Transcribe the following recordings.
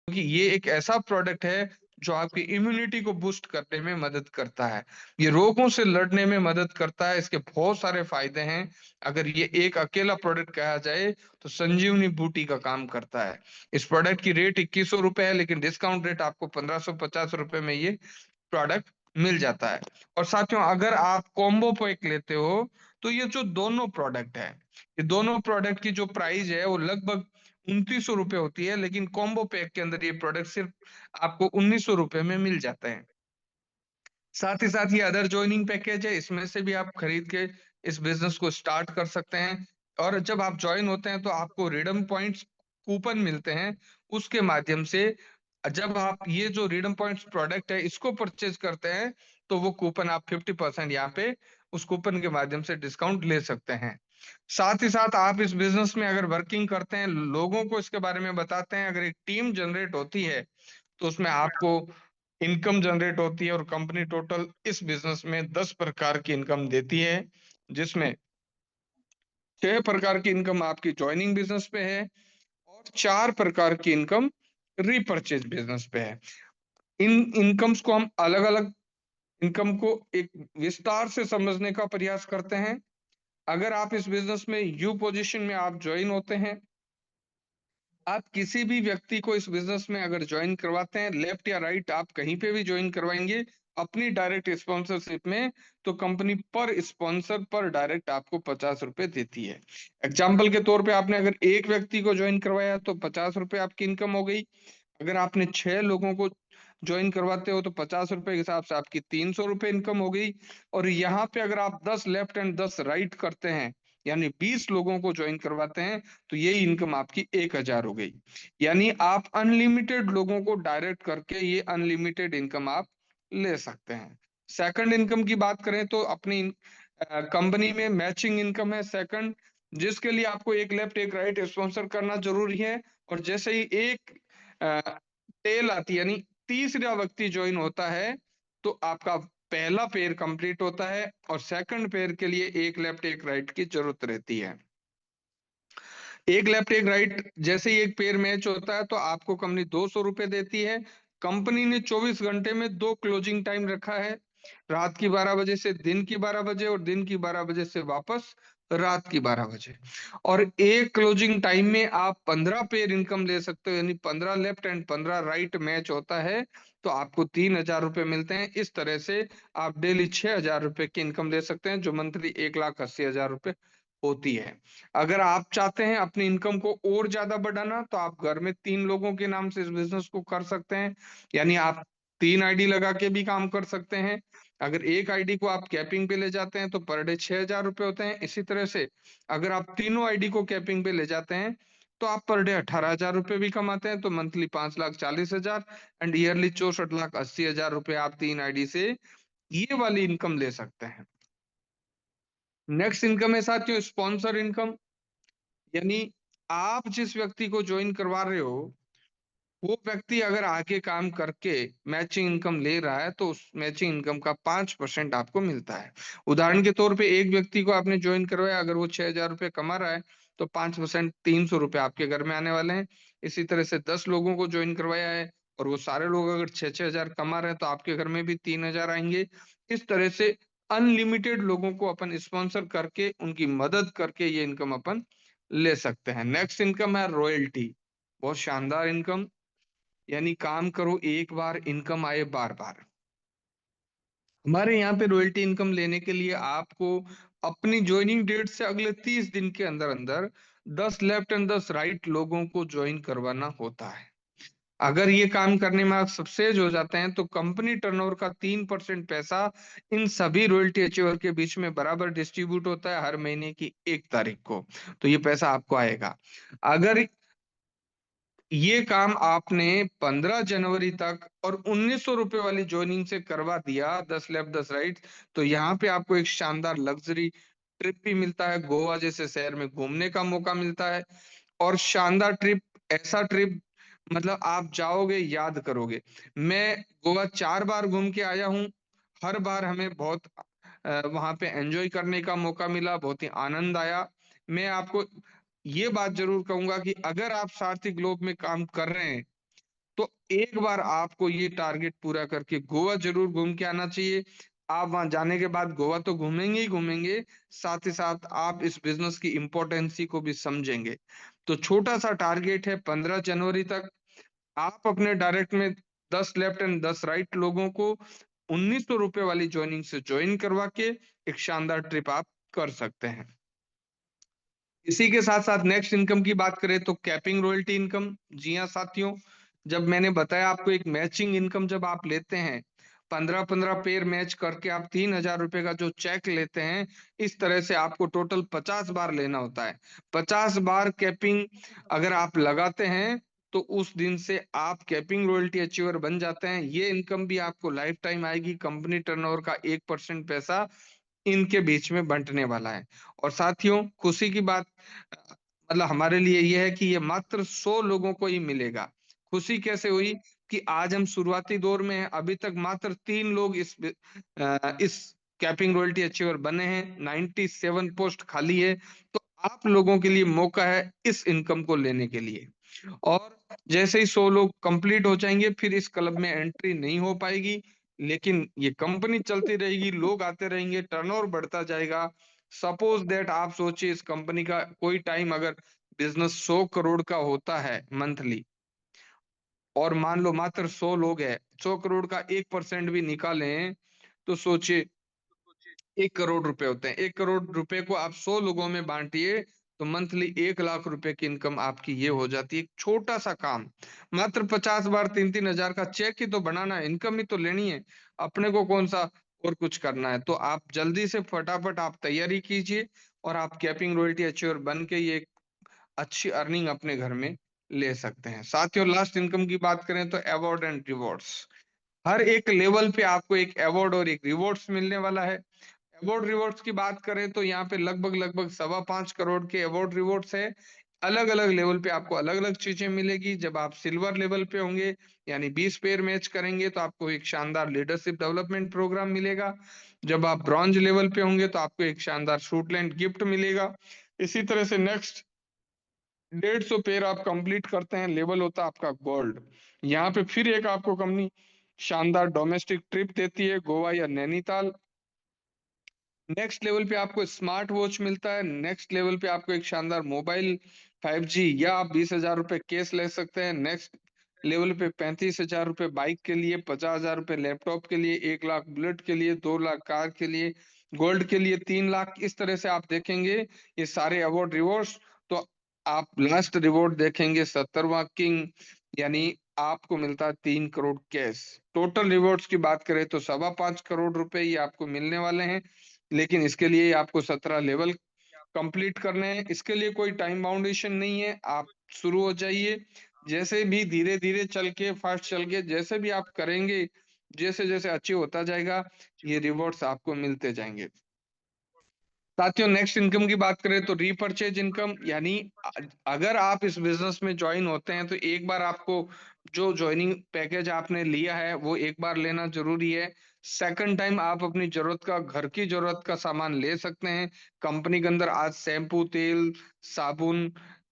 क्योंकि ये एक ऐसा प्रोडक्ट है जो आपकी इम्यूनिटी को बूस्ट करने में मदद करता है। ये रोगों से लड़ने में मदद करता है, इसके बहुत सारे फायदे हैं। अगर ये एक अकेला प्रोडक्ट कहा जाए तो संजीवनी बूटी का काम करता है। इस प्रोडक्ट की रेट 2100 रुपए है, लेकिन डिस्काउंट रेट आपको 1550 रुपए में ये प्रोडक्ट मिल जाता है। और साथियों, अगर आप कॉम्बो पैक लेते हो तो ये जो दोनों प्रोडक्ट है, ये दोनों प्रोडक्ट की जो प्राइस है वो लगभग 2900 रुपए होती है, लेकिन कॉम्बो पैक के अंदर ये प्रोडक्ट सिर्फ आपको 1900 रुपए में मिल जाते हैं। साथ ही साथ ये अदर ज्वाइनिंग पैकेज है, इसमें से भी आप खरीद के इस बिजनेस को स्टार्ट कर सकते हैं। और जब आप ज्वाइन होते हैं तो आपको रिडम पॉइंट्स कूपन मिलते हैं, उसके माध्यम से जब आप ये जो रिडम पॉइंट्स प्रोडक्ट है इसको परचेज करते हैं तो वो कूपन आप 50% यहाँ पे उस कूपन के माध्यम से डिस्काउंट ले सकते हैं। साथ ही साथ आप इस बिजनेस में अगर वर्किंग करते हैं, लोगों को इसके बारे में बताते हैं, अगर एक टीम जनरेट होती है तो उसमें आपको इनकम जनरेट होती है। और कंपनी टोटल इस बिजनेस में 10 प्रकार की इनकम देती है, जिसमें 6 प्रकार की इनकम आपकी ज्वाइनिंग बिजनेस पे है और 4 प्रकार की इनकम रीपरचेज बिजनेस पे है। इन इनकम्स को हम अलग अलग इनकम को एक विस्तार से समझने का प्रयास करते हैं। अगर आप इस बिजनेस में यू पोजीशन में आप ज्वाइन होते हैं, आप किसी भी व्यक्ति को इस बिजनेस में अगर ज्वाइन करवाते हैं, लेफ्ट या राइट आप कहीं पे भी ज्वाइन करवाएंगे अपनी डायरेक्ट स्पॉन्सरशिप में, तो कंपनी पर स्पॉन्सर पर डायरेक्ट आपको 50 रुपए देती है। एग्जाम्पल के तौर पे आपने अगर एक व्यक्ति को ज्वाइन करवाया तो 50 रुपए आपकी इनकम हो गई। अगर आपने 6 लोगों को ज्वाइन करवाते हो तो 50 रुपए के हिसाब से आपकी 300 रुपए इनकम हो गई। और यहाँ पे अगर आप 10 लेफ्ट एंड 10 राइट करते हैं, यानी 20 लोगों को ज्वाइन करवाते हैं, तो ये इनकम आपकी 1000 हो गई। यानी आप अनलिमिटेड लोगों को डायरेक्ट करके ये अनलिमिटेड इनकम आप ले सकते हैं। सेकंड इनकम की बात करें तो अपनी कंपनी में मैचिंग इनकम है सेकंड, जिसके लिए आपको एक लेफ्ट एक राइट स्पॉन्सर करना जरूरी है। और जैसे ही एक टेल आती है, यानी तीसरा व्यक्ति ज्वाइन होता है, तो आपका पहला पेयर कंप्लीट होता है और सेकंड पेयर के लिए एक लेफ्ट एक राइट की जरूरत रहती है। एक लेफ्ट एक राइट जैसे ही एक पेयर मैच होता है तो आपको कंपनी 200 रुपए देती है। कंपनी ने 24 घंटे में 2 क्लोजिंग टाइम रखा है, रात की 12 बजे से दिन की 12 बजे और दिन की 12 बजे से वापस रात की 12 बजे। और एक क्लोजिंग टाइम में आप 15 पेयर इनकम ले सकते हो, यानी 15 लेफ्ट एंड 15 राइट मैच होता है तो आपको 3000 रुपए मिलते हैं। इस तरह से आप डेली 6000 रुपए की इनकम ले सकते हैं, जो मंथली 1,80,000 रुपए होती है। अगर आप चाहते हैं अपनी इनकम को और ज्यादा बढ़ाना तो आप घर में 3 लोगों के नाम से इस बिजनेस को कर सकते हैं, यानी आप 3 आईडी लगा के भी काम कर सकते हैं। अगर एक आईडी को आप कैपिंग पे ले जाते हैं तो पर डे 6000 रुपए होते हैं। इसी तरह से अगर आप तीनों आईडी को कैपिंग पे ले जाते हैं तो आप पर डे 18,000 रुपए भी कमाते हैं, तो मंथली 5,40,000 एंड ईयरली 64,80,000 रुपए आप 3 आईडी से ये वाली इनकम ले सकते हैं। नेक्स्ट इनकम है साथियों स्पॉन्सर इनकम, यानी आप जिस व्यक्ति को ज्वाइन करवा रहे हो वो व्यक्ति अगर आगे काम करके मैचिंग इनकम ले रहा है तो उस मैचिंग इनकम का 5% आपको मिलता है। उदाहरण के तौर पे एक व्यक्ति को आपने ज्वाइन करवाया, अगर वो 6,000 रुपए कमा रहा है तो 5% 300 रुपए आपके घर में आने वाले हैं। इसी तरह से 10 लोगों को ज्वाइन करवाया है और वो सारे लोग अगर 6,000 कमा रहे हैं तो आपके घर में भी 3,000 आएंगे। इस तरह से अनलिमिटेड लोगों को अपन स्पॉन्सर करके उनकी मदद करके ये इनकम अपन ले सकते हैं। नेक्स्ट इनकम है रॉयल्टी, बहुत शानदार इनकम, यानी काम करो एक बार इनकम आए बार बार। हमारे यहाँ पे रॉयल्टी इनकम लेने के लिए आपको अपनी ज्वाइनिंग डेट से अगले 30 दिन के अंदर अंदर 10 लेफ्ट एंड 10 राइट लोगों को ज्वाइन करवाना होता है। अगर ये काम करने में आप सक्सेस हो जाते हैं तो कंपनी टर्नओवर का 3% पैसा इन सभी रॉयल्टी अचीवर के बीच में बराबर डिस्ट्रीब्यूट होता है हर महीने की 1 तारीख को, तो ये पैसा आपको आएगा। अगर ये काम आपने 15 जनवरी तक और 1900 रुपए वाली ज्वाइनिंग से करवा दिया, 10 लेफ्ट 10 राइट, तो यहाँ पे आपको एक शानदार लग्जरी ट्रिप भी मिलता है, गोवा जैसे शहर में घूमने का मौका मिलता है। और शानदार ट्रिप, ऐसा ट्रिप मतलब आप जाओगे याद करोगे। मैं गोवा 4 बार घूम के आया हूँ, हर बार हमें बहुत वहां पे एंजॉय करने का मौका मिला, बहुत ही आनंद आया। मैं आपको ये बात जरूर कहूंगा कि अगर आप सारथी ग्लोब में काम कर रहे हैं तो एक बार आपको ये टारगेट पूरा करके गोवा जरूर घूम के आना चाहिए। आप वहां जाने के बाद गोवा तो घूमेंगे ही घूमेंगे, साथ ही साथ आप इस बिजनेस की इम्पोर्टेंसी को भी समझेंगे। तो छोटा सा टारगेट है, 15 जनवरी तक आप अपने डायरेक्ट में 10 लेफ्ट एंड 10 राइट लोगों को 1900 रुपए वाली ज्वाइनिंग से ज्वाइन करवा के एक शानदार ट्रिप आप कर सकते हैं। इसी के साथ साथ नेक्स्ट इनकम की बात करें तो कैपिंग रॉयल्टी इनकम। जी हाँ साथियों, जब मैंने बताया आपको एक मैचिंग इनकम जब आप लेते हैं, 15-15 पेयर मैच करके आप 3000 रुपए का जो चेक लेते हैं, इस तरह से आपको टोटल 50 बार लेना होता है। 50 बार कैपिंग अगर आप लगाते हैं तो उस दिन से आप कैपिंग रॉयल्टी अचीवर बन जाते हैं। ये इनकम भी आपको लाइफ टाइम आएगी। कंपनी टर्नओवर का 1% पैसा इनके बीच में बंटने वाला है। और साथियों, खुशी की बात मतलब हमारे लिए ये है कि ये मात्र 100 लोगों को ही मिलेगा। खुशी कैसे हुई कि आज हम शुरुआती दौर में हैं, अभी तक मात्र 3 लोग इस कैपिंग रॉयल्टी अचीवर बने हैं, 97 पोस्ट खाली है। तो आप लोगों के लिए मौका है इस इनकम को लेने के लिए। और जैसे ही 100 लोग कंप्लीट हो जाएंगे, फिर इस क्लब में एंट्री नहीं हो पाएगी, लेकिन ये कंपनी चलती रहेगी, लोग आते रहेंगे, टर्नओवर बढ़ता जाएगा। सपोज दैट आप सोचिए, इस कंपनी का कोई टाइम अगर बिजनेस 100 करोड़ का होता है मंथली, और मान लो मात्र 100 लोग हैं, 100 करोड़ का 1% भी निकालें तो सोचिए 1 करोड़ रुपए होते हैं। 1 करोड़ रुपए को आप 100 लोगों में बांटिए तो मंथली 1 लाख रुपए की इनकम आपकी ये हो जाती है। एक छोटा सा काम, मात्र 50 बार 3-3 हजार का चेक ही तो बनाना है, इनकम ही तो लेनी है, अपने को कौन सा और कुछ करना है। तो आप जल्दी से फटाफट आप तैयारी कीजिए और आप कैपिंग रॉयल्टी अचीवर बन के ये एक अच्छी अर्निंग अपने घर में ले सकते हैं। साथियों, लास्ट इनकम की बात करें तो अवार्ड एंड रिवॉर्ड्स। हर एक लेवल पे आपको एक अवार्ड और एक रिवॉर्ड्स मिलने वाला है। अवार्ड रिवॉर्ड्स की बात करें तो यहाँ पे लगभग लगभग 5.25 करोड़ के अवार्ड रिवॉर्ड्स है। अलग अलग लेवल पे आपको अलग अलग चीजें मिलेगी। जब आप सिल्वर लेवल पे होंगे, यानी 20 पेयर मैच करेंगे, तो आपको एक शानदार लीडरशिप डेवलपमेंट प्रोग्राम मिलेगा। जब आप ब्रॉन्ज लेवल पे होंगे तो आपको एक शानदार शूटलैंड गिफ्ट मिलेगा। इसी तरह से नेक्स्ट 150 पेयर आप कंप्लीट करते हैं, लेवल होता है आपका गोल्ड। यहाँ पे फिर एक आपको कंपनी शानदार डोमेस्टिक ट्रिप देती है, गोवा या नैनीताल। नेक्स्ट लेवल पे आपको स्मार्ट वॉच मिलता है। नेक्स्ट लेवल पे आपको एक शानदार मोबाइल 5G, या आप 20,000 रुपए कैश ले सकते हैं। नेक्स्ट लेवल पे 35,000 रुपए बाइक के लिए, 50,000 रुपए लैपटॉप के लिए, 1 लाख बुलेट के लिए, 2 लाख कार के लिए, गोल्ड के लिए 3 लाख। इस तरह से आप देखेंगे ये सारे अवार्ड रिवॉर्ड्स। तो आप लास्ट रिवॉर्ड देखेंगे 70वां किंग, यानी आपको मिलता है 3 करोड़ कैश। टोटल रिवॉर्ड्स की बात करें तो 5.25 करोड़ रुपए ये आपको मिलने वाले हैं, लेकिन इसके लिए आपको 17 लेवल कंप्लीट करने हैं। इसके लिए कोई टाइम बाउंडेशन नहीं है, आप शुरू हो जाइए। जैसे भी धीरे धीरे चल के, फास्ट चल के, जैसे भी आप करेंगे, जैसे जैसे अचीव होता जाएगा, ये रिवॉर्ड्स आपको मिलते जाएंगे। साथियों, नेक्स्ट इनकम की बात करें तो रीपरचेज इनकम, यानी अगर आप इस बिजनेस में ज्वाइन होते हैं तो एक बार आपको जो ज्वाइनिंग पैकेज आपने लिया है वो एक बार लेना जरूरी है। सेकंड टाइम आप अपनी जरूरत का, घर की जरूरत का सामान ले सकते हैं। कंपनी के अंदर आज शैम्पू, तेल, साबुन,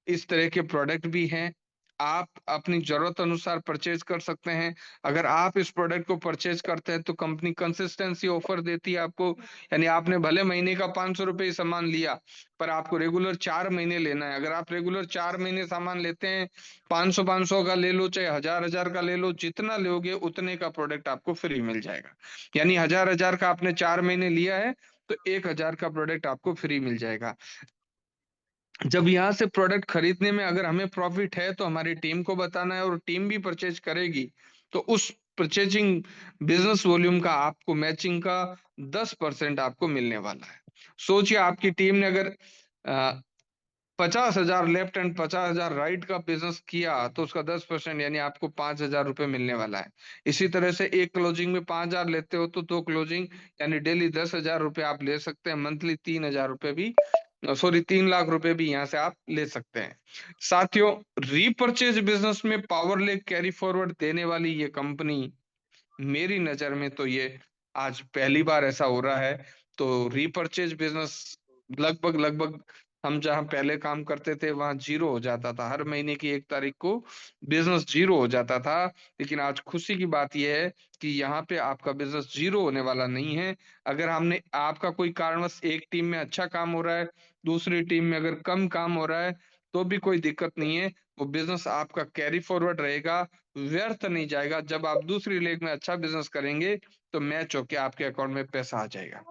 इस तरह के प्रोडक्ट भी हैं। आप अपनी जरूरत अनुसार परचेज कर सकते हैं। अगर आप इस प्रोडक्ट को परचेज करते हैं तो कंपनी कंसिस्टेंसी ऑफर देती है आपको, यानी आपने भले महीने का 500 रुपये सामान लिया, पर आपको रेगुलर 4 महीने लेना है। अगर आप रेगुलर 4 महीने सामान लेते हैं, 500-500 का ले लो, चाहे 1000-1000 का ले लो, जितना लोगे उतने का प्रोडक्ट आपको फ्री मिल जाएगा। यानी 1000-1000 का आपने 4 महीने लिया है तो 1000 का प्रोडक्ट आपको फ्री मिल जाएगा। जब यहाँ से प्रोडक्ट खरीदने में अगर हमें प्रॉफिट है तो हमारी टीम को बताना है, और टीम भी परचेज करेगी तो उस परचेजिंग बिजनेस वॉल्यूम का आपको मैचिंग का 10% आपको मिलने वाला है। सोचिए, आपकी टीम ने अगर 50,000 लेफ्ट एंड 50,000 राइट का बिजनेस किया तो उसका 10% यानी आपको 5,000 रुपये मिलने वाला है। इसी तरह से एक क्लोजिंग में 5,000 लेते हो तो 2 क्लोजिंग, यानी डेली 10,000 रुपये आप ले सकते हैं। मंथली 3,000 रुपये भी, सॉरी, 3 लाख रुपए भी यहाँ से आप ले सकते हैं। साथियों, रीपर्चेज बिजनेस में पावर ले कैरी फॉरवर्ड देने वाली ये कंपनी, मेरी नजर में तो ये आज पहली बार ऐसा हो रहा है। तो रीपर्चेज बिजनेस लगभग लगभग हम जहाँ पहले काम करते थे वहाँ जीरो हो जाता था, हर महीने की 1 तारीख को बिजनेस जीरो हो जाता था। लेकिन आज खुशी की बात यह है कि यहाँ पे आपका बिजनेस जीरो होने वाला नहीं है। अगर हमने आपका कोई कारणवश एक टीम में अच्छा काम हो रहा है, दूसरी टीम में अगर कम काम हो रहा है, तो भी कोई दिक्कत नहीं है। वो बिजनेस आपका कैरी फॉरवर्ड रहेगा, व्यर्थ नहीं जाएगा। जब आप दूसरी लेग में अच्छा बिजनेस करेंगे, तो मैच होके आपके अकाउंट में पैसा आ जाएगा।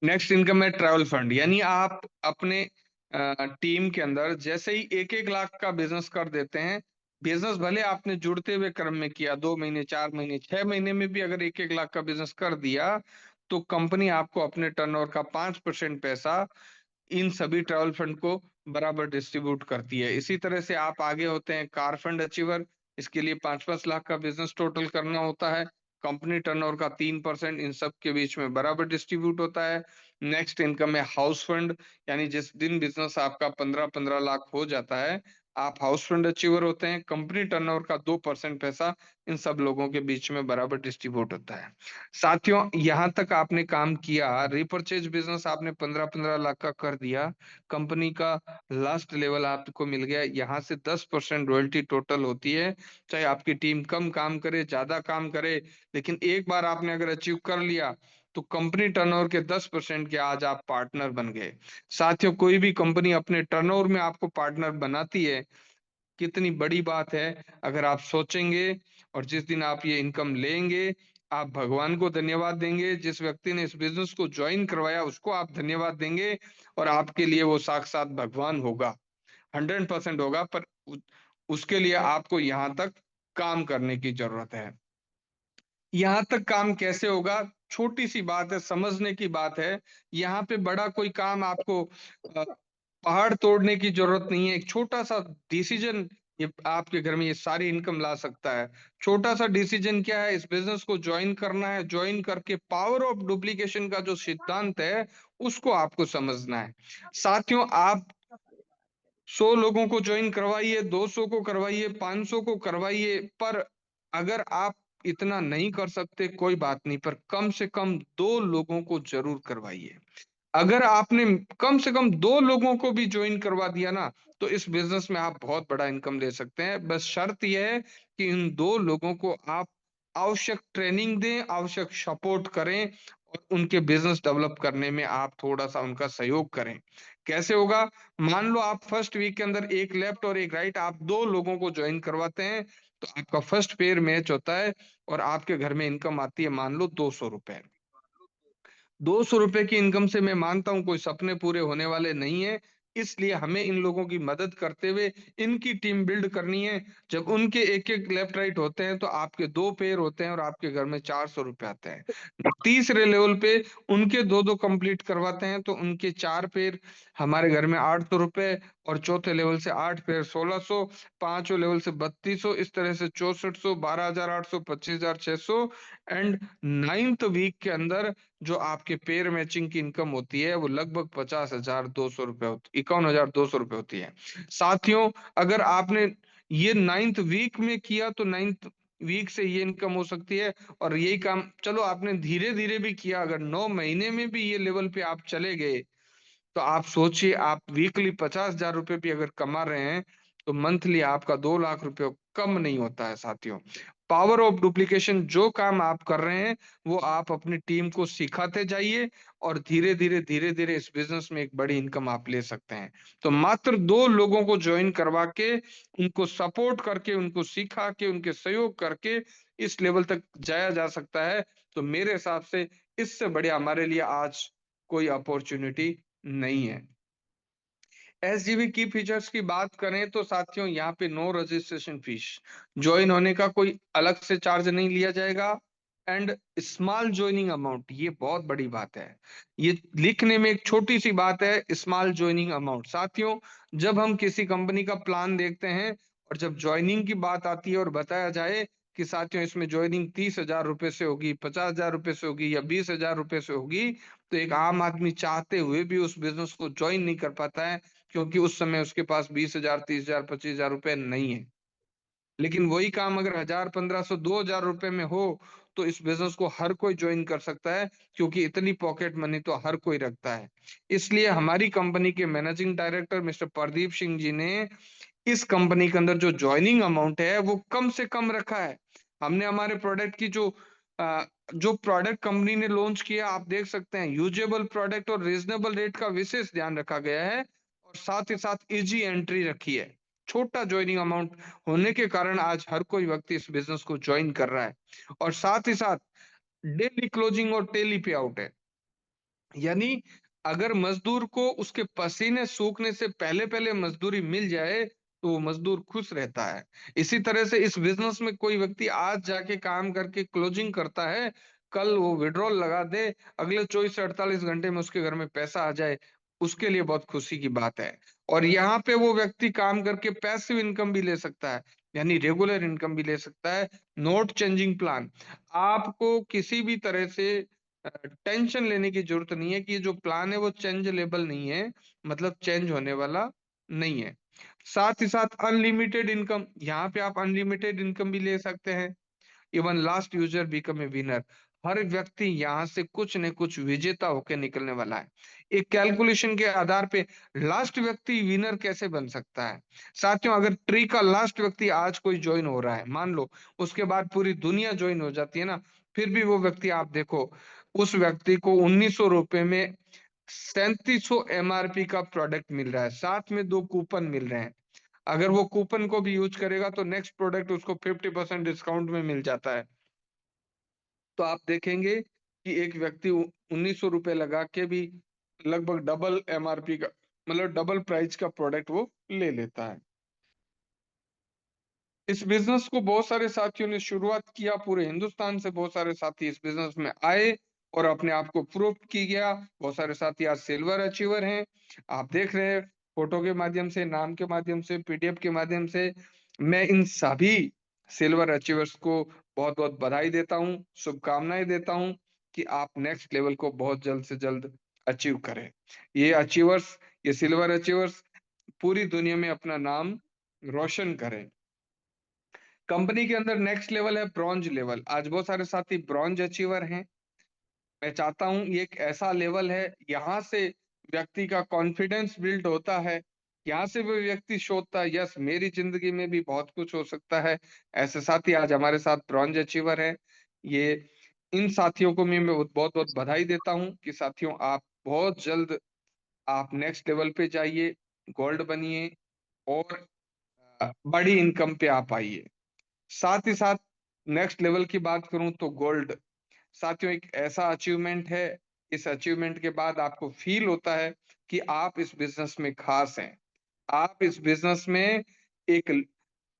नेक्स्ट इनकम है ट्रैवल फंड, यानी आप अपने टीम के अंदर जैसे ही 1-1 लाख का बिजनेस कर देते हैं, बिजनेस भले आपने जुड़ते हुए क्रम में किया, 2 महीने, 4 महीने, 6 महीने में भी अगर 1-1 लाख का बिजनेस कर दिया, तो कंपनी आपको अपने टर्नओवर का 5% पैसा इन सभी ट्रैवल फंड को बराबर डिस्ट्रीब्यूट करती है। इसी तरह से आप आगे होते हैं कार फंड अचीवर, इसके लिए 5-5 लाख का बिजनेस टोटल करना होता है। कंपनी टर्नओवर का 3% इन सब के बीच में बराबर डिस्ट्रीब्यूट होता है। नेक्स्ट इनकम है हाउस फंड, यानी जिस दिन बिजनेस आपका 15-15 लाख हो जाता है, आप हाउस फंड अचीवर होते हैं। कंपनी टर्नओवर का 2% पैसा इन सब लोगों के बीच में बराबर डिस्ट्रीब्यूट होता है। साथियों, यहाँ तक आपने काम किया, रिपर्चेज बिजनेस आपने 15-15 लाख का कर दिया, कंपनी का लास्ट लेवल आपको मिल गया, यहाँ से 10% रॉयल्टी टोटल होती है। चाहे आपकी टीम कम काम करे, ज्यादा काम करे, लेकिन एक बार आपने अगर अचीव कर लिया, तो कंपनी टर्नओवर के 10% के आज आप पार्टनर बन गए। साथियों, कोई भी कंपनी अपने टर्नओवर में आपको पार्टनर बनाती है, कितनी बड़ी बात है। अगर आप सोचेंगे और जिस दिन आप ये इनकम लेंगे, आप भगवान को धन्यवाद देंगे, जिस व्यक्ति ने इस बिजनेस को ज्वाइन करवाया उसको आप धन्यवाद देंगे, और आपके लिए वो साक्षात भगवान होगा, 100% होगा। पर उसके लिए आपको यहाँ तक काम करने की जरूरत है। यहाँ तक काम कैसे होगा? छोटी सी बात है, समझने की बात है। यहाँ पे बड़ा कोई काम आपको पहाड़ तोड़ने की जरूरत नहीं है। एक छोटा सा डिसीजन ये आपके घर में ये सारी इनकम ला सकता है। छोटा सा डिसीजन क्या है? इस बिजनेस को ज्वाइन करना है, ज्वाइन करके पावर ऑफ डुप्लीकेशन का जो सिद्धांत है उसको आपको समझना है। साथियों, आप 100 लोगों को ज्वाइन करवाइए, 200 को करवाइए, 500 को करवाइए, पर अगर आप इतना नहीं कर सकते कोई बात नहीं, पर कम से कम 2 लोगों को जरूर करवाइए। अगर आपने कम से कम 2 लोगों को भी ज्वाइन करवा दिया ना, तो इस बिजनेस में आप बहुत बड़ा इनकम ले सकते हैं। बस शर्त यह है कि इन 2 लोगों को आप आवश्यक ट्रेनिंग दें, आवश्यक सपोर्ट करें, और उनके बिजनेस डेवलप करने में आप थोड़ा सा उनका सहयोग करें। कैसे होगा? मान लो आप फर्स्ट वीक के अंदर एक लेफ्ट और एक राइट, आप 2 लोगों को ज्वाइन करवाते हैं, तो आपका फर्स्ट पेयर मैच होता है, और आपके घर में इनकम आती है मान लो 200 रुपए। 200 रुपए की इनकम से मैं मानता हूं कोई सपने पूरे होने वाले नहीं है। इसलिए हमें इन लोगों की मदद करते हुए इनकी टीम बिल्ड करनी है। जब उनके एक एक लेफ्ट राइट होते हैं, तो आपके 2 पेयर होते हैं और आपके घर में 400 रुपए आते हैं। तीसरे लेवल पे उनके दो दो कंप्लीट करवाते हैं, तो उनके 4 पेयर हमारे घर में 800 रुपए, और चौथे लेवल से 8 पेयर 1600, पांचवें लेवल से 3200, इस तरह से 6400, 12,800, 25,600, एंड नाइन्थ वीक के अंदर जो आपके पेयर मैचिंग की इनकम होती है वो लगभग 50,200 रुपए होती, 51,200 रुपए होती है। साथियों, अगर आपने ये नाइन्थ वीक में किया, तो नाइन्थ वीक से ये इनकम हो सकती है। और यही काम चलो आपने धीरे धीरे भी किया, अगर 9 महीने में भी ये लेवल पे आप चले गए, तो आप सोचिए, आप वीकली 50,000 रुपए भी अगर कमा रहे हैं, तो मंथली आपका 2 लाख रुपए कम नहीं होता है। साथियों, पावर ऑफ डुप्लीकेशन, जो काम आप कर रहे हैं वो आप अपनी टीम को सिखाते जाइए, और धीरे धीरे धीरे धीरे इस बिजनेस में एक बड़ी इनकम आप ले सकते हैं। तो मात्र 2 लोगों को ज्वाइन करवा के, उनको सपोर्ट करके, उनको सिखा के, उनके सहयोग करके इस लेवल तक जाया जा सकता है। तो मेरे हिसाब से इससे बढ़िया हमारे लिए आज कोई अपॉर्चुनिटी नहीं है। एसजीवी की फीचर्स की बात करें तो साथियों, यहाँ पे नो रजिस्ट्रेशन फीस, ज्वाइन होने का कोई अलग से चार्ज नहीं लिया जाएगा, एंड स्मॉल ज्वाइनिंग अमाउंट, ये बहुत बड़ी बात है। ये लिखने में एक छोटी सी बात है, स्मॉल ज्वाइनिंग अमाउंट। साथियों, जब हम किसी कंपनी का प्लान देखते हैं, और जब ज्वाइनिंग की बात आती है और बताया जाए कि साथियों इसमें ज्वाइनिंग 30,000 रुपए से होगी, 50,000 रुपए से होगी, या 20,000 रुपए से होगी, तो एक आम आदमी चाहते हुए भी उस बिजनेस को ज्वाइन नहीं कर पाता है, क्योंकि उस समय उसके पास 20,000, 30,000, 25,000 रुपए नहीं है। लेकिन वही काम अगर 1000, 1500, 2000 रुपए में हो तो इस बिजनेस को हर कोई ज्वाइन कर सकता है, क्योंकि इतनी पॉकेट मनी तो हर कोई रखता है। इसलिए हमारी कंपनी के managing director mister Pradeep Singh ji ने इस कंपनी के अंदर जो ज्वाइनिंग अमाउंट है वो कम से कम रखा है। हमने हमारे प्रोडक्ट की जो प्रोडक्ट कंपनी ने लॉन्च किया, आप देख सकते हैं यूजेबल प्रोडक्ट और रीजनेबल रेट का विशेष ध्यान रखा गया है, और साथ ही साथ इजी एंट्री रखी है। छोटा ज्वाइनिंग अमाउंट होने के कारण आज हर कोई व्यक्ति इस बिजनेस को ज्वाइन कर रहा है, और साथ ही साथ डेली क्लोजिंग और टेली पे आउट है। यानी अगर मजदूर को उसके पसीने सूखने से पहले पहले मजदूरी मिल जाए तो वो मजदूर खुश रहता है। इसी तरह से इस बिजनेस में कोई व्यक्ति आज जाके काम करके क्लोजिंग करता है, कल वो विड्रॉल लगा दे, अगले 24 से 48 घंटे में उसके घर में पैसा आ जाए, उसके लिए बहुत खुशी की बात है। और यहाँ पे वो व्यक्ति काम करके पैसिव इनकम भी ले सकता है, यानी रेगुलर इनकम भी ले सकता है। नोट चेंजिंग प्लान, आपको किसी भी तरह से टेंशन लेने की जरूरत नहीं है कि ये जो प्लान है वो चेंजेबल नहीं है, मतलब चेंज होने वाला नहीं है। साथ ही साथ अनलिमिटेड इनकम, यहाँ पे आप अनलिमिटेड इनकम भी ले सकते हैं। Even last user become a winner, हर व्यक्ति यहाँ से कुछ न कुछ विजेता होकर निकलने वाला है। एक कैलकुलेशन के आधार पे लास्ट व्यक्ति विनर कैसे बन सकता है। साथियों, अगर ट्री का लास्ट व्यक्ति आज कोई ज्वाइन हो रहा है, मान लो उसके बाद पूरी दुनिया ज्वाइन हो जाती है ना, फिर भी वो व्यक्ति आप देखो, उस व्यक्ति को 1900 रुपए में 3700 एमआरपी का प्रोडक्ट मिल रहा है, साथ में 2 कूपन मिल रहे हैं। अगर वो कूपन को भी यूज करेगा तो नेक्स्ट प्रोडक्ट उसको 50% डिस्काउंट में मिल जाता है। तो आप देखेंगे कि एक व्यक्ति 1900 रुपए लगा के भी लगभग डबल एमआरपी का, मतलब डबल प्राइस का प्रोडक्ट वो ले लेता है। इस बिजनेस को बहुत सारे साथियों ने शुरुआत किया, पूरे हिंदुस्तान से बहुत सारे साथी इस बिजनेस में आए और अपने आप को प्रूव की गया। बहुत सारे साथी आज सिल्वर अचीवर हैं, आप देख रहे हैं फोटो के माध्यम से, नाम के माध्यम से, पीडीएफ के माध्यम से। मैं इन सभी सिल्वर अचीवर्स को बहुत बहुत बधाई देता हूँ, शुभकामनाएं देता हूँ कि आप नेक्स्ट लेवल को बहुत जल्द से जल्द अचीव करें। ये अचीवर्स, ये सिल्वर अचीवर्स पूरी दुनिया में अपना नाम रोशन करें। कंपनी के अंदर नेक्स्ट लेवल है ब्रॉन्ज लेवल। आज बहुत सारे साथी ब्रॉन्ज अचीवर हैं। मैं चाहता हूं ये एक ऐसा लेवल है, यहाँ से व्यक्ति का कॉन्फिडेंस बिल्ड होता है, यहाँ से वो व्यक्ति सोचता है यस मेरी जिंदगी में भी बहुत कुछ हो सकता है। ऐसे साथी आज हमारे साथ ब्रॉन्ज अचीवर है। ये इन साथियों को मैं बहुत बहुत बधाई देता हूँ कि साथियों आप बहुत जल्द आप नेक्स्ट लेवल पे जाइए, गोल्ड बनिए और बड़ी इनकम पे आप आइए। साथ ही साथ नेक्स्ट लेवल की बात करूं तो गोल्ड, साथियों एक ऐसा अचीवमेंट है, इस अचीवमेंट के बाद आपको फील होता है कि आप इस बिजनेस में खास हैं, आप इस बिजनेस में एक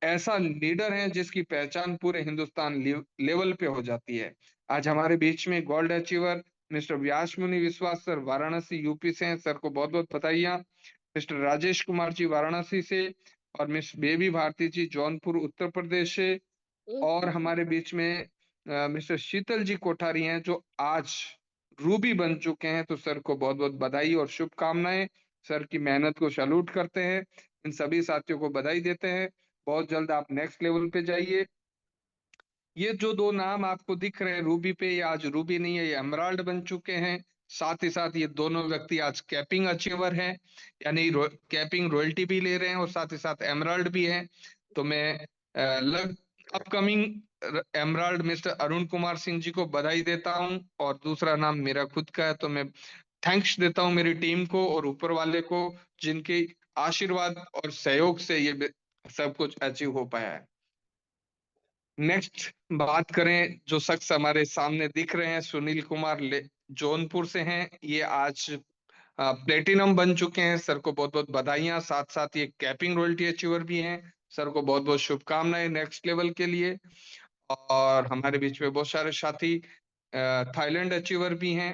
ऐसा लीडर हैं जिसकी पहचान पूरे हिंदुस्तान लेवल पे हो जाती है। आज हमारे बीच में गोल्ड अचीवर मिस्टर व्यास मुनि विश्वास सर वाराणसी यूपी से हैं, सर को बहुत बहुत बधाइयाँ। मिस्टर राजेश कुमार जी वाराणसी से, और मिस बेबी भारती जी जौनपुर उत्तर प्रदेश से, और हमारे बीच में मिस्टर शीतल जी कोठारी हैं जो आज रूबी बन चुके हैं। तो सर को बहुत बहुत बधाई और शुभकामनाएं, सर की मेहनत को सैल्यूट करते हैं, इन सभी साथियों को बधाई देते हैं। बहुत जल्द आप नेक्स्ट लेवल पे जाइए। ये जो 2 नाम आपको दिख रहे हैं रूबी पे, ये आज रूबी नहीं है, ये एमराल्ड बन चुके हैं। साथ ही साथ ये दोनों व्यक्ति आज कैपिंग अचीवर हैं, यानी कैपिंग रॉयल्टी भी ले रहे हैं और साथ ही साथ एमराल्ड भी हैं। तो मैं लग upcoming emerald mister Arun Kumar Singh ji को बधाई देता हूं, और दूसरा नाम मेरा खुद का है, तो मैं थैंक्स देता हूं मेरी टीम को और ऊपर वाले को, जिनके आशीर्वाद और सहयोग से ये सब कुछ अचीव हो पाया है। नेक्स्ट बात करें, जो शख्स हमारे सामने दिख रहे हैं सुनील कुमार जौनपुर से हैं, ये आज प्लेटिनम बन चुके हैं। सर को बहुत बहुत बधाइयां, साथ साथ ये कैपिंग रॉयल्टी अचीवर भी हैं। सर को बहुत बहुत शुभकामनाएं नेक्स्ट लेवल के लिए। और हमारे बीच में बहुत सारे साथी थाईलैंड अचीवर भी हैं।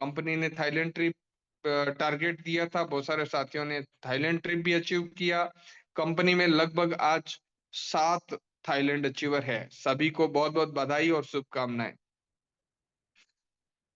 कंपनी ने थाईलैंड ट्रिप टारगेट दिया था, बहुत सारे साथियों ने थाईलैंड ट्रिप भी अचीव किया। कंपनी में लगभग आज 7 थाईलैंड अचीवर है। सभी को बहुत बहुत बधाई और शुभकामनाएं।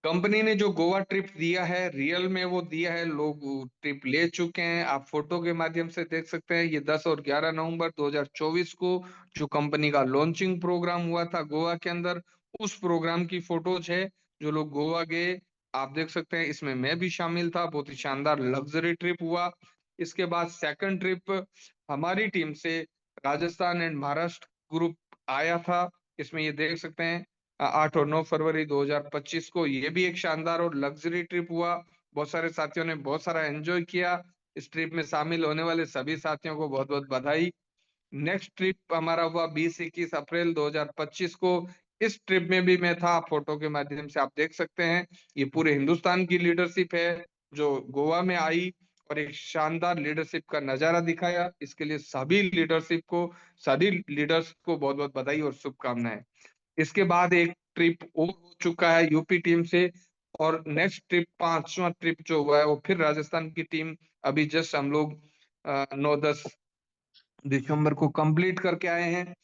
कंपनी ने जो गोवा ट्रिप दिया है, रियल में वो दिया है, लोग ट्रिप ले चुके हैं। आप फोटो के माध्यम से देख सकते हैं। ये 10 और 11 नवंबर 2024 को जो कंपनी का लॉन्चिंग प्रोग्राम हुआ था गोवा के अंदर, उस प्रोग्राम की फोटोज है। जो लोग गोवा गए, आप देख सकते हैं, इसमें मैं भी शामिल था। बहुत ही शानदार लग्जरी ट्रिप हुआ। इसके बाद सेकंड ट्रिप हमारी टीम से राजस्थान एंड महाराष्ट्र ग्रुप आया था। इसमें ये देख सकते हैं 8 और 9 फरवरी 2025 को। ये भी एक शानदार और लग्जरी ट्रिप हुआ। बहुत सारे साथियों ने बहुत सारा एंजॉय किया। इस ट्रिप में शामिल होने वाले सभी साथियों को बहुत बहुत बधाई। नेक्स्ट ट्रिप हमारा हुआ 20-21 अप्रैल 2025 को। इस ट्रिप में भी मैं था, फोटो के माध्यम से आप देख सकते हैं। ये पूरे हिंदुस्तान की लीडरशिप है जो गोवा में आई और एक शानदार लीडरशिप का नजारा दिखाया। इसके लिए सभी लीडरशिप को, सभी लीडर्स को बहुत बहुत बधाई और शुभकामनाएं। इसके बाद एक ट्रिप और हो चुका है यूपी टीम से। और नेक्स्ट ट्रिप, पांचवा ट्रिप जो हुआ है, वो फिर राजस्थान की टीम। अभी जस्ट हम लोग 9-10 दिसंबर को कंप्लीट करके आए हैं।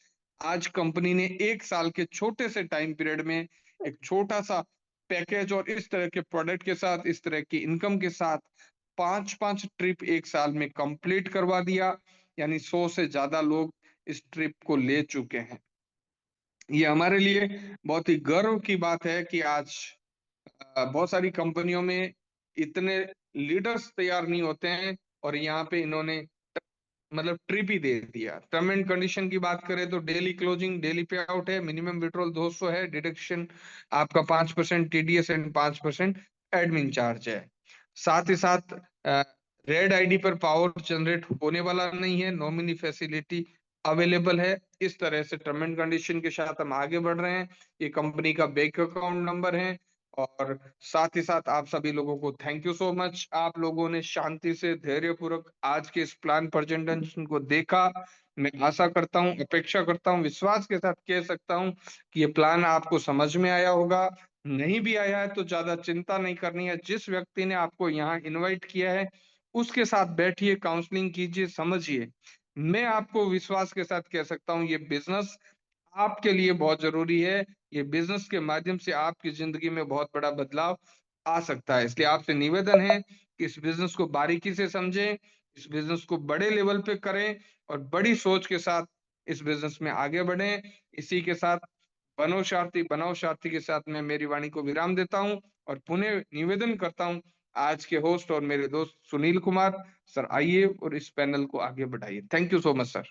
आज कंपनी ने 1 साल के छोटे से टाइम पीरियड में एक छोटा सा पैकेज और इस तरह के प्रोडक्ट के साथ, इस तरह की इनकम के साथ 5-5 ट्रिप 1 साल में कंप्लीट करवा दिया। यानी 100 से ज्यादा लोग इस ट्रिप को ले चुके हैं। ये हमारे लिए बहुत ही गर्व की बात है कि आज बहुत सारी कंपनियों में इतने लीडर्स तैयार नहीं होते हैं और यहाँ पे इन्होंने मतलब ट्रिप ही दे दिया। टर्म एंड कंडीशन की बात करें तो डेली क्लोजिंग, डेली पे आउट है, मिनिमम विड्रॉल 200 है, डिडक्शन आपका 5% टीडीएस एंड 5% एडमिन चार्ज है। साथ ही साथ रेड आईडी पर पावर जनरेट होने वाला नहीं है, नॉमिनी फैसिलिटी अवेलेबल है। इस तरह से टर्म एंड कंडीशन के साथ हम आगे बढ़ रहे हैं। ये कंपनी का बैंक अकाउंट नंबर है। और साथ ही साथ आप सभी लोगों को थैंक यू सो मच। आप लोगों ने शांति से, धैर्य पूर्वक आज के इस प्लान प्रेजेंटेशन को देखा। मैं आशा करता हूं, अपेक्षा करता हूं, विश्वास के साथ कह सकता हूं कि ये प्लान आपको समझ में आया होगा। नहीं भी आया है तो ज्यादा चिंता नहीं करनी है। जिस व्यक्ति ने आपको यहाँ इनवाइट किया है उसके साथ बैठिए, काउंसलिंग कीजिए, समझिए। मैं आपको विश्वास के साथ कह सकता हूँ ये बिजनेस आपके लिए बहुत जरूरी है। ये बिजनेस के माध्यम से आपकी जिंदगी में बहुत बड़ा बदलाव आ सकता है। इसलिए आपसे निवेदन है कि इस बिजनेस को बारीकी से समझें, इस बिजनेस को बड़े लेवल पे करें और बड़ी सोच के साथ इस बिजनेस में आगे बढ़ें। इसी के साथ बनाओ शांति के साथ मैं मेरी वाणी को विराम देता हूं और पुनः निवेदन करता हूं आज के होस्ट और मेरे दोस्त सुनील कुमार सर, आइए और इस पैनल को आगे बढ़ाइए। Thank you so much sir.